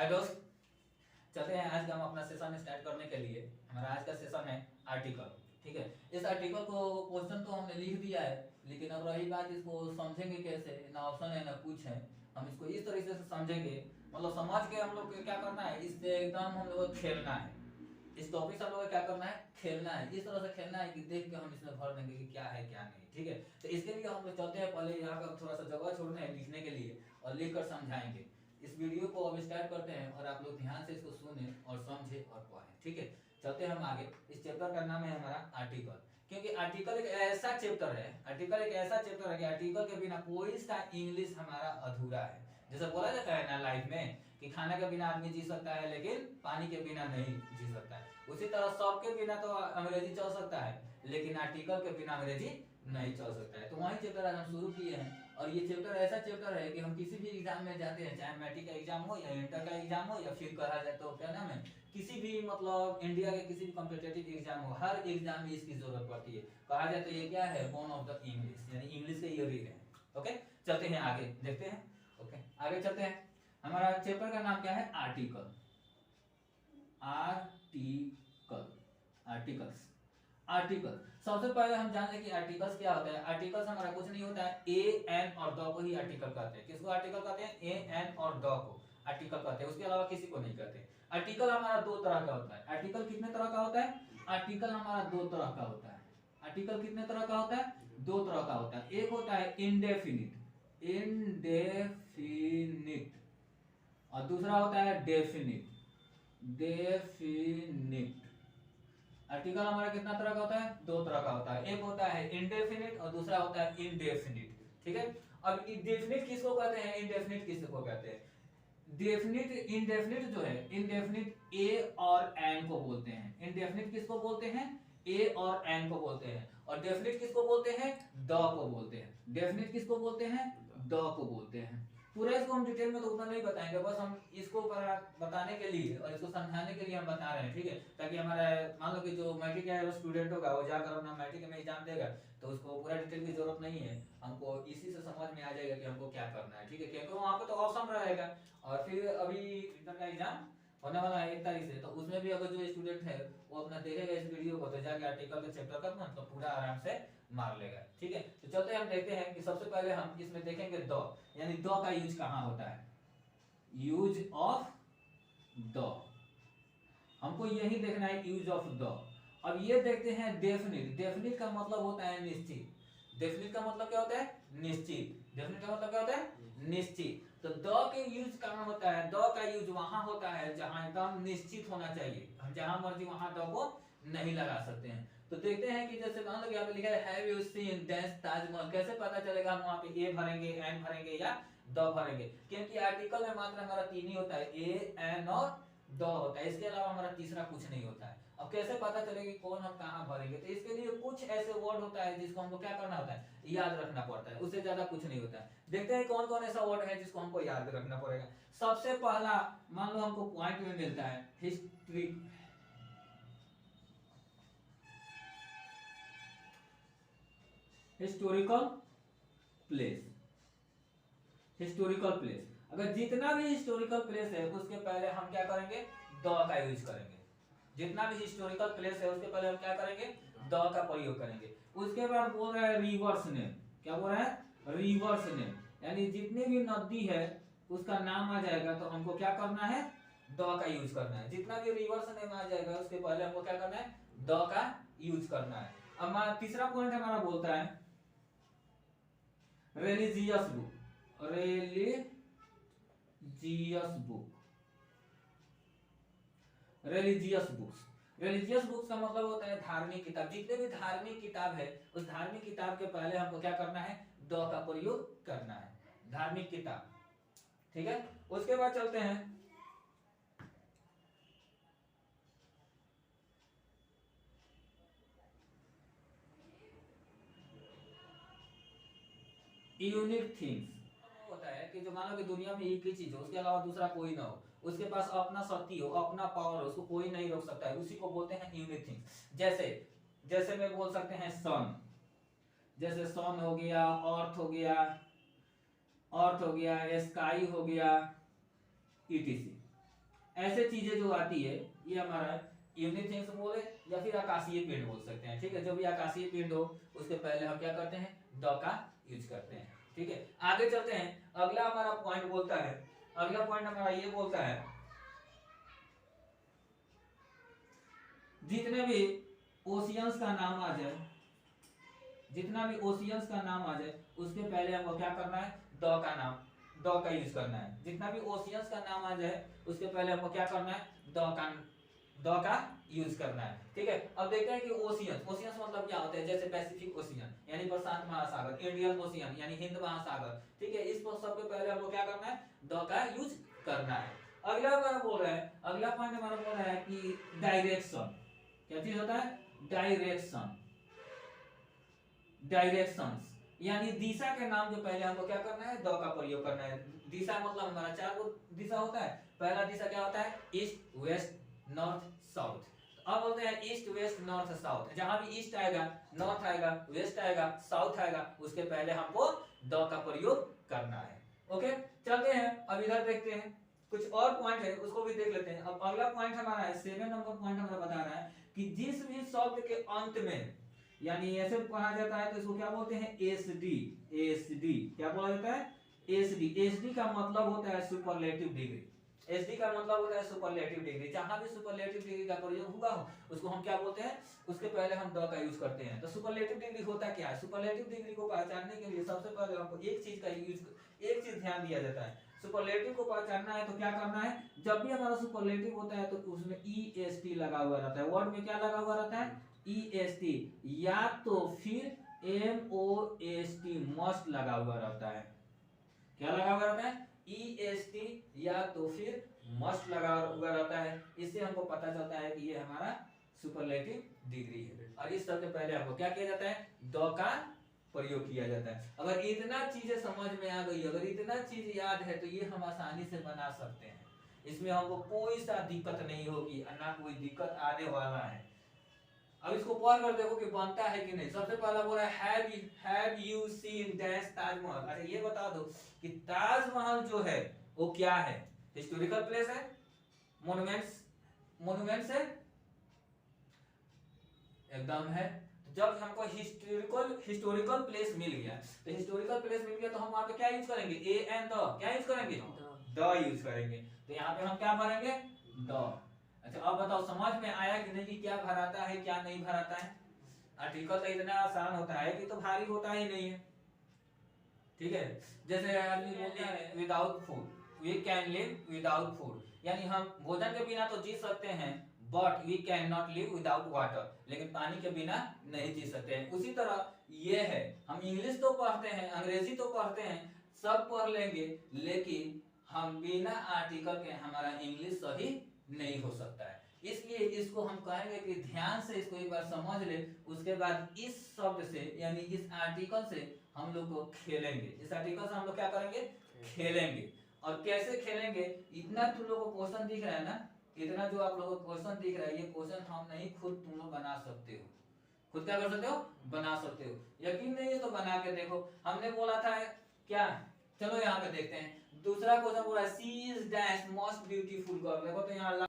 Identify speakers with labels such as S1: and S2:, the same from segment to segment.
S1: हाय दोस्त, चलते हैं। आज का हम अपना सेशन स्टार्ट करने के लिए हमारा आज का सेशन है आर्टिकल। ठीक है, इस आर्टिकल को क्वेश्चन तो हमने लिख दिया है, लेकिन अब रही बात इसको समझेंगे कैसे। ना ऑप्शन है ना कुछ है। हम इसको इस तरीके से समझेंगे, मतलब समझ के हम लोग को क्या करना है, इससे एकदम हम लोग को खेलना है। इस टॉपिक से हम लोग को क्या करना है, खेलना है। इस तरह से खेलना है कि देख के हम इसमें भर देंगे कि क्या है क्या नहीं। ठीक है, तो इसके लिए हम लोग चलते हैं। पहले यहाँ पर थोड़ा सा जगह छोड़ना है लिखने के लिए और लिख कर समझाएंगे। इस वीडियो को अब स्टार्ट करते हैं और आप लोग ध्यान से इसको सुने और समझे और पढ़ें। ठीक है, चलते हैं हम आगे। इस चैप्टर का नाम है हमारा आर्टिकल, क्योंकि आर्टिकल एक ऐसा चैप्टर है, आर्टिकल एक ऐसा चैप्टर है कि आर्टिकल के बिना कोई सा इंग्लिश हमारा अधूरा है। जैसे बोला जाता है ना लाइफ में कि खाना के बिना आदमी जी सकता है लेकिन पानी के बिना नहीं जी सकता है, उसी तरह सबके बिना तो अंग्रेजी चल सकता है लेकिन आर्टिकल के बिना अंग्रेजी नहीं चल सकता है। तो वही चैप्टर आज हम शुरू किए हैं और ये चैप्टर ऐसा चैप्टर है कि हम किसी भी एग्जाम में जाते हैं, चाहे मैट्रिक का एग्जाम हो या इंटर का एग्जाम हो या फिर कहा जाए तो क्या नाम है, किसी भी मतलब इंडिया के किसी भी कॉम्पिटेटिव एग्जाम हो, हर एग्जाम में इसकी जरूरत पड़ती है। कहा जाए तो ये क्या है, बोन ऑफ द इंग्लिश, यानी इंग्लिश के ये रीड है। ओके, चलते हैं आगे देखते हैं। ओके, आगे चलते हैं। हमारा चैप्टर का नाम क्या है, आर्टिकल। Article, articles, article. सबसे पहले हम जान लें कि आर्टिकल्स क्या होता है। आर्टिकल्स हमारा कुछ नहीं होता है, ए एन और द को ही आर्टिकल कहते हैं। किसको आर्टिकल कहते हैं, ए एन और द को आर्टिकल कहते हैं, उसके अलावा किसी को नहीं कहते। आर्टिकल हमारा दो तरह का होता है। आर्टिकल कितने तरह का होता है, आर्टिकल हमारा दो तरह का होता है। आर्टिकल कितने तरह का होता है, दो तरह का होता है। एक होता है इंडेफिनिट, इंडेफिनिट, और दूसरा होता है डेफिनिट, डेफिनिट। आर्टिकल हमारा कितना तरह का होता है, दो तरह का होता है। एक होता है इंडेफिनिट और दूसरा होता है इनडेफिनिट। ठीक है, अब डेफिनिट किसको कहते हैं, इनडेफिनिट किसको कहते हैं। डेफिनिट, इनडेफिनिट जो है, इनडेफिनिट ए और एन को बोलते हैं। इनडेफिनिट किसको बोलते हैं, ए और एन को बोलते हैं। और डेफिनिट किसको बोलते हैं, द को बोलते हैं। डेफिनिट किसको बोलते हैं, द को बोलते हैं। पूरा इसको हम डिटेल में तो उतना नहीं बताएंगे, बस हम इसको बताने के लिए और इसको समझाने के लिए हम बता रहे हैं। ठीक है, ताकि हमारा मान लो कि जो मैट्रिक का स्टूडेंट होगा वो जाकर अपना मैट्रिक में एग्जाम देगा तो उसको पूरा डिटेल की जरूरत नहीं है, हमको इसी से समझ में आ जाएगा कि हमको क्या करना है। ठीक है, क्योंकि वहाँ पे तो ऑप्शन रहेगा। और फिर अभी इंटर का एग्जाम होने वाला है 1 तारीख से, तो उसमें भी अगर जो स्टूडेंट है वो अपना देखेगा इस वीडियो को तो जाके आर्टिकल के चैप्टर का मतलब पूरा आराम से मार लेगा। ठीक है, तो चलते हम देखते हैं कि सबसे पहले हम इसमें देखेंगे द, यानी द का यूज कहाँ होता है, यूज ऑफ द। हमको यही देखना है, यूज ऑफ द। अब ये देखते हैं डेफिनिट। डेफिनिट का मतलब होता है निश्चित। डेफिनिट का मतलब क्या होता है, निश्चित। डेफिनिट का मतलब क्या होता है, निश्चित। तो द के यूज कहाँ होता है, द का यूज वहां होता है जहां एकदम निश्चित होना चाहिए। हम जहां मर्जी वहां द को नहीं लगा सकते हैं। तो देखते हैं कि जैसे मान लो यहाँ पे लिखा है have you seen dash Taj Mahal, कैसे पता चलेगा, हम वहां पे ए भरेंगे, एन भरेंगे या द भरेंगे, क्योंकि आर्टिकल में मात्र हमारा 3 ही होता है, ए एन और द होता है। इसके अलावा हमारा तीसरा कुछ नहीं होता है। अब कैसे पता चलेगा कि कौन हम कहाँ भरेंगे, तो इसके लिए कुछ ऐसे वर्ड होता है जिसको हमको क्या करना होता है, याद रखना पड़ता है। उससे ज्यादा कुछ नहीं होता है। देखते हैं कौन कौन ऐसा वर्ड है जिसको हमको याद रखना पड़ेगा। सबसे पहला मान लो हमको पॉइंट में मिलता है history, historical place. Historical place, अगर जितना भी हिस्टोरिकल प्लेस है उसके पहले हम क्या करेंगे, द का यूज करेंगे। जितना भी हिस्टोरिकल प्लेस है उसके पहले हम क्या करेंगे, द का प्रयोग करेंगे। उसके बाद बोल रहा है रिवर्स नेम। क्या बोल रहा है, रिवर्स नेम, यानी जितनी भी नदी है उसका नाम आ जाएगा तो हमको क्या करना है, द का यूज करना है। जितना भी रिवर्स नेम आ जाएगा उसके पहले हमको क्या करना है, द का यूज करना है। अब तीसरा पॉइंट हमारा बोलता है religious book, religious book, religious books. Religious books का मतलब होता है धार्मिक किताब। जितने भी धार्मिक किताब है उस धार्मिक किताब के पहले हमको क्या करना है, द का प्रयोग करना है, धार्मिक किताब। ठीक है, उसके बाद चलते हैं यूनिक थिंग्स। होता है कि जो मानो कि दुनिया में एक ही चीज हो, उसके अलावा दूसरा कोई ना हो, उसके पास अपना शक्ति हो, अपना पावर हो, उसको कोई नहीं रोक सकता है, उसी को बोलते हैं यूनिक थिंग्स। जैसे जैसे में बोल सकते हैं सन, जैसे सन हो गया, अर्थ हो गया, अर्थ हो गया, स्काई हो गया, ईटीसी। ऐसे चीजें जो आती है ये हमारा यूनिट थिंग्स बोले या फिर आकाशीय पिंड बोल सकते हैं। ठीक है, जो भी आकाशीय पिंड हो उसके पहले हम क्या करते हैं, द का यूज करते हैं। ठीक है, आगे चलते हैं। अगला हमारा पॉइंट बोलता है, अगला पॉइंट हमारा ये बोलता है जितने भी ओशियंस का नाम आ जाए, जितना भी ओशियंस का नाम आ जाए उसके पहले हमको क्या करना है, द का नाम, द का यूज करना है। जितना भी ओशियंस का नाम आ जाए उसके पहले हमको क्या करना है, द का यूज करना है। ठीक है, अब देखते हैं कि ओशियंस, ओशियंस मतलब क्या होता है, जैसे पैसिफिक ओशियन यानी प्रशांत महासागर, इंडियन ओशियन यानी हिंद महासागर। ठीक है, इस सब के पहले हमको क्या करना है, द का यूज करना है। अगला हमारा बोल रहा है, अगला पॉइंट हमारा बोल रहा है कि डायरेक्शन, क्या चीज होता है, डायरेक्शन, डायरेक्शंस यानी दिशा के नाम के पहले हमको क्या करना है, द का प्रयोग करना है। दिशा मतलब हमारा चार गो दिशा होता है। पहला दिशा क्या होता है, ईस्ट वेस्ट नॉर्थ साउथ। अब बोलते हैं ईस्ट वेस्ट नॉर्थ साउथ, जहां भी ईस्ट आएगा, नॉर्थ आएगा, वेस्ट आएगा, साउथ आएगा, उसके पहले हमको द का प्रयोग करना है। ओके, चलते हैं अब इधर देखते हैं कुछ और पॉइंट है उसको भी देख लेते हैं। अब अगला पॉइंट हमारा है 7 नंबर पॉइंट हमारा बता रहा है कि जिस भी शब्द के अंत में यानी ऐसे पढ़ा जाता है तो इसको क्या बोलते हैं, एसडी, एसडी क्या बोला जाता है, एसडी। एसडी का मतलब होता है सुपरलेटिव डिग्री, एसडी का मतलब होता है सुपरलेटिव डिग्री। जहां भी सुपरलेटिव डिग्री का प्रयोग हुआ हो उसको हम क्या बोलते हैं, उसके पहले हम द का यूज करते हैं। तो सुपरलेटिव डिग्री होता क्या है, सुपरलेटिव डिग्री को पहचानने के लिए सबसे पहले हमको एक चीज का यूज, एक चीज ध्यान दिया जाता है। सुपरलेटिव को पहचानना है तो क्या करना है, जब भी हमारा सुपरलेटिव होता है तो उसमें ईएसटी लगा हुआ रहता है, वर्ड में क्या लगा हुआ रहता है, ईएसटी, या तो फिर एमओएसटी मस्ट लगा हुआ रहता है। क्या लगा हुआ रहता है, ईएसटी या तो फिर मस्ट लगा हुआ रहता है। इससे हमको पता चलता है कि ये हमारा सुपरलेटिव डिग्री है। और इस सब के पहले हमको क्या किया जाता है, द का प्रयोग किया जाता है। अगर इतना चीजें समझ में आ गई, अगर इतना चीज याद है तो ये हम आसानी से बना सकते हैं। इसमें हमको कोई सा दिक्कत नहीं होगी, ना कोई दिक्कत आने वाला है। अब इसको पढ़ कर देखो कि बनता है कि नहीं। सबसे पहला बोला have you seen dash Taj Mahal. अच्छा ये बता दो कि ताजमहल जो है वो क्या है, हिस्टोरिकल प्लेस है, मोन्यूमेंट्स, मोन्यूमेंट्स है, एकदम है। जब हमको हिस्टोरिकल प्लेस मिल गया, तो हिस्टोरिकल प्लेस मिल गया तो हम वहां पे क्या यूज करेंगे, ए एंड द, क्या यूज करेंगे, द यूज करेंगे। तो यहाँ पे हम क्या भरेंगे, द। अच्छा अब बताओ समझ में आया कि नहीं कि क्या भराता है क्या नहीं भराता है। आर्टिकल तो इतना आसान होता है कि तो भारी होता ही नहीं है। ठीक है, जैसे आदमी बोलता है without food we can live without food, यानी हम भोजन के बिना तो जी सकते हैं, but we cannot live without water, लेकिन पानी के बिना नहीं जी सकते हैं। उसी तरह ये है, हम इंग्लिश तो पढ़ते हैं, अंग्रेजी तो पढ़ते हैं, सब पढ़ लेंगे, लेकिन हम बिना आर्टिकल के हमारा इंग्लिश सही नहीं हो सकता है। इसलिए इसको हम कहेंगे कि ध्यान से इसको एक बार समझ ले, उसके बाद इस शब्द से यानी इस आर्टिकल से हम लोग को खेलेंगे। इस आर्टिकल से हम लोग क्या करेंगे, खेलेंगे। और कैसे खेलेंगे, इतना तुम लोग को क्वेश्चन दिख रहा है ना, इतना जो आप लोगों को क्वेश्चन दिख रहा है, ये क्वेश्चन हम नहीं, खुद तुम लोग बना सकते हो। खुद क्या कर सकते हो, बना सकते हो। यकीन नहीं है तो बना के देखो। हमने बोला था क्या, चलो यहाँ पे देखते हैं। दूसरा क्वेश्चन बोला she is dash most beautiful girl. देखो तो यहाँ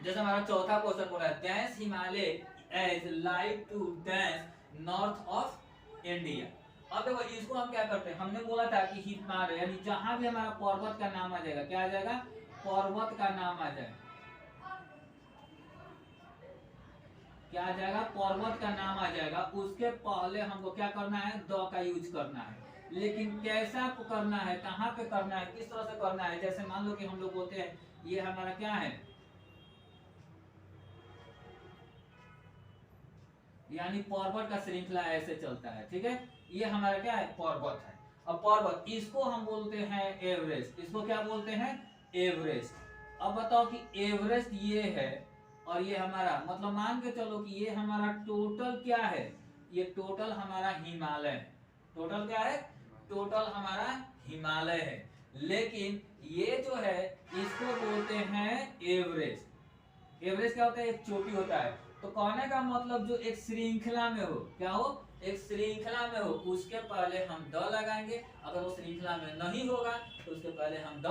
S1: जैसे हमारा चौथा क्वेश्चन बोला है dash Himalaya is like to dash north of India. अब देखो इसको हम क्या करते हैं, हमने बोला था कि हिमालय यानी जहां भी हमारा पर्वत का नाम आ जाएगा, क्या आ जाएगा, पर्वत का नाम आ जाएगा, क्या आ जाएगा, पर्वत का नाम आ जाएगा, उसके पहले हमको क्या करना है, द का यूज करना है। लेकिन कैसा करना है, कहाँ पे करना है, किस तरह से करना है। जैसे मान लो कि हम लोग बोलते हैं ये हमारा क्या है, यानी पर्वत का श्रृंखला ऐसे चलता है। ठीक है, ये हमारा क्या है, पर्वत है। अब पर्वत इसको हम बोलते हैं एवरेस्ट, इसको क्या बोलते हैं, एवरेस्ट। अब बताओ कि एवरेस्ट ये है और ये हमारा मतलब मान के चलो कि ये हमारा टोटल क्या है, ये टोटल हमारा हिमालय है। टोटल क्या है, टोटल हमारा हिमालय है। लेकिन ये जो है इसको बोलते हैं एवरेस्ट। एवरेस्ट क्या होता है, एक चोटी होता है। तो कहने का मतलब जो एक श्रृंखला में हो, क्या हो, एक श्रृंखला में हो, उसके पहले हम द लगाएंगे। अगर वो श्रृंखला में नहीं होगा तो उसके पहले हम द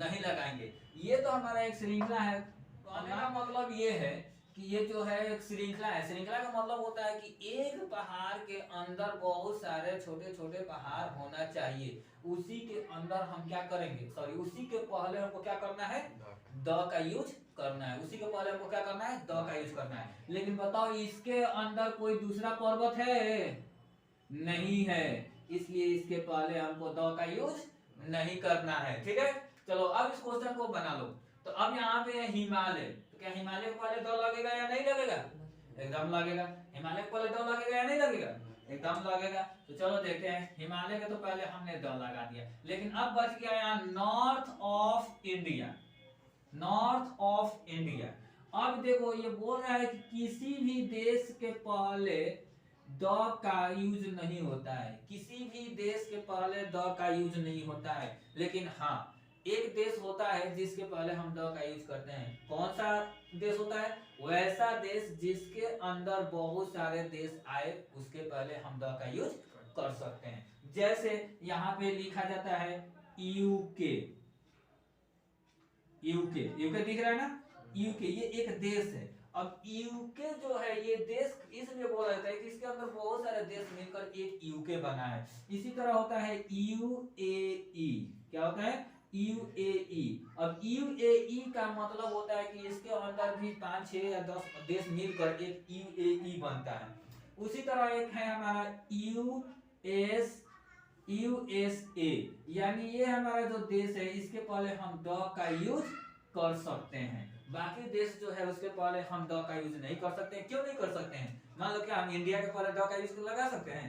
S1: नहीं लगाएंगे। ये तो हमारा एक श्रृंखला है। कहने का मतलब ये है कि ये जो है एक श्रृंखला है। श्रृंखला का मतलब होता है कि एक पहाड़ के अंदर बहुत सारे छोटे छोटे पहाड़ होना चाहिए। उसी के अंदर हम क्या करेंगे, सॉरी उसी के पहले हमको क्या करना है, द का यूज करना है। उसी के पहले हमको क्या करना है, द का यूज करना है। लेकिन बताओ इसके अंदर कोई दूसरा पर्वत है? नहीं है, इसलिए इसके पहले हमको द का यूज नहीं करना है। ठीक है, चलो अब इस क्वेश्चन को बना लो। तो अब यहाँ पे हिमालय, तो क्या हिमालय के पहले द लगेगा या नहीं लगेगा? एकदम लगेगा। हिमालय के पहले द लगेगा या नहीं लगेगा? एकदम लगेगा। तो चलो देखते हैं, हिमालय के तो पहले हमने द लगा दिया, लेकिन अब बच गया यहाँ north of India. North of India. अब देखो ये बोल रहा है कि किसी भी देश के पहले द का यूज नहीं होता है। किसी भी देश के पहले द का यूज नहीं होता है, लेकिन हाँ एक देश होता है जिसके पहले हम द का यूज करते हैं। कौन सा देश होता है? वैसा देश जिसके अंदर बहुत सारे देश आए, उसके पहले हम द का यूज कर सकते हैं। जैसे यहाँ पे लिखा जाता है यूके। यूके, यूके दिख रहा है ना? यूके ये एक देश है। अब यूके जो है ये देश इसलिए बोला जाता है कि इसके अंदर बहुत सारे देश मिलकर एक यूके बना है। इसी तरह होता है यूएई। क्या होता है? यूएई। अब यूएई का मतलब होता है कि इसके अंदर भी 5, 6 या 10 देश मिलकर एक यूएई बनता है। उसी तरह एक है हमारा यूएसए, यानी ये हमारा जो देश है इसके पहले हम द का यूज कर सकते हैं। बाकी देश जो है उसके पहले हम द का यूज नहीं कर सकते हैं। क्यों नहीं कर सकते हैं? मान लो क्या हम इंडिया के पहले द का यूज लगा सकते हैं?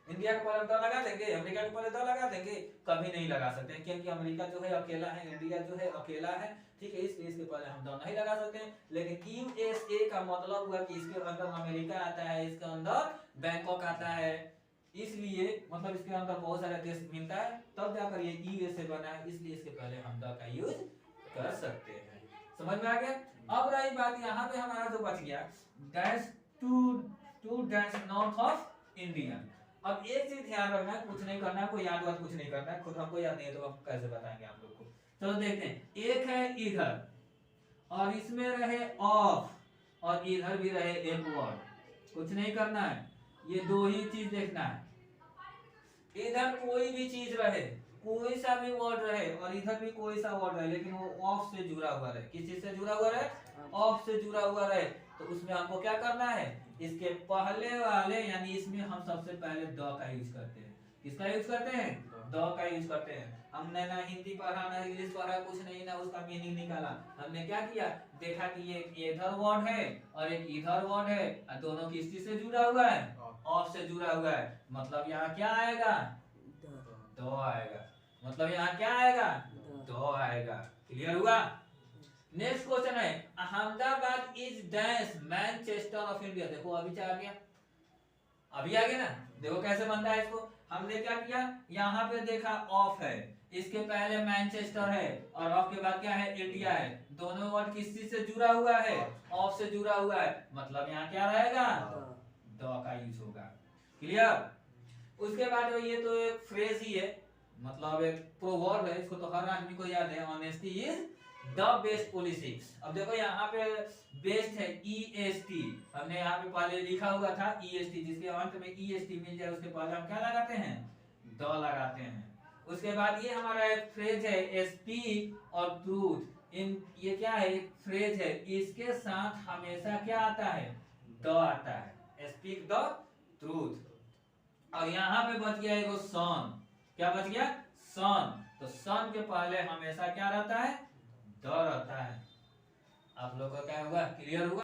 S1: इंडिया के पहले द लगा देंगे, अमेरिका के पहले द लगा देंगे? कभी नहीं लगा सकते हैं, क्योंकि अमेरिका जो है अकेला है, इंडिया जो है अकेला है। ठीक है, इसलिए इसके पहले हम द नहीं लगा सकते हैं। लेकिन यूएसए का मतलब हुआ कि इसके अंदर अमेरिका आता है, इसके अंदर बैंकॉक आता है, इसलिए मतलब इसके अंदर बहुत सारे देश मिलता है, तब जाकर ये यूएसए बना है। इसलिए इसके पहले हम द का यूज कर सकते हैं। समझ में आ गया? अब रही बात यहाँ पे हमारा जो बच गया dash two dash north of India. अब एक चीज ध्यान रखना है, कुछ नहीं करना है, कोई याद वाद कुछ नहीं करना है, खुद हमको याद नहीं है तो हम कैसे बताएंगे आप लोग को। चलो देखते हैं, एक है इधर और इसमें रहे ऑफ, और इधर भी रहे एक वर्ड। कुछ नहीं करना है, ये दो ही चीज देखना है। इधर कोई भी चीज रहे, कोई सा भी वर्ड रहे, और इधर भी कोई सा वर्ड रहे, लेकिन वो ऑफ से जुड़ा हुआ रहे। किस चीज से जुड़ा हुआ रहे? ऑफ से जुड़ा हुआ रहे। तो उसमें हमको क्या करना है, इसके पहले वाले यानी इसमें हम सबसे पहले द का यूज करते हैं। किसका यूज करते हैं? द का यूज करते हैं। हमने ना हिंदी पढ़ा ना इंग्लिश पढ़ा, कुछ नहीं, ना उसका मीनिंग निकाला। हमने क्या किया, देखा कि ये इधर वर्ड है और एक इधर वर्ड है, और दोनों किस चीज से जुड़ा हुआ है? ऑफ से जुड़ा हुआ है। मतलब यहाँ क्या आएगा? द आएगा। मतलब यहाँ क्या आएगा? द आएगा। क्लियर हुआ? नेक्स्ट क्वेश्चन है, Ahmedabad is dash Manchester of India. देखो अभी क्या आ गया, अभी आ गया ना। देखो कैसे बनता है इसको। हमने क्या किया, यहाँ पे देखा ऑफ है, इसके पहले मैनचेस्टर है, और ऑफ के बाद क्या है? इंडिया है। दोनों वर्ड किस चीज से जुड़ा हुआ है? ऑफ से जुड़ा हुआ है। मतलब यहाँ क्या रहेगा? द का यूज होगा। क्लियर? उसके बाद ये तो एक फ्रेज ही है, मतलब एक प्रोवर्ब है, इसको तो हर आदमी को याद है, honesty is the best policy. अब देखो यहाँ पे बेस्ट है ईएसटी, हमने यहाँ पे पहले लिखा हुआ था ईएसटी, जिसके अंत में ईएसटी मिल जाए उसके पहले हम क्या लगाते हैं? द लगाते हैं। उसके बाद ये हमारा एक फ्रेज है स्पीक और ट्रूथ। इन ये क्या है? एक फ्रेज है, इसके साथ हमेशा क्या आता है? द आता है। Speak the truth. और यहाँ पे बच गया एगो सन। क्या बच गया? सन। तो सन के पहले हमेशा क्या रहता है? द रहता है। आप लोग का क्या हुआ? क्लियर हुआ?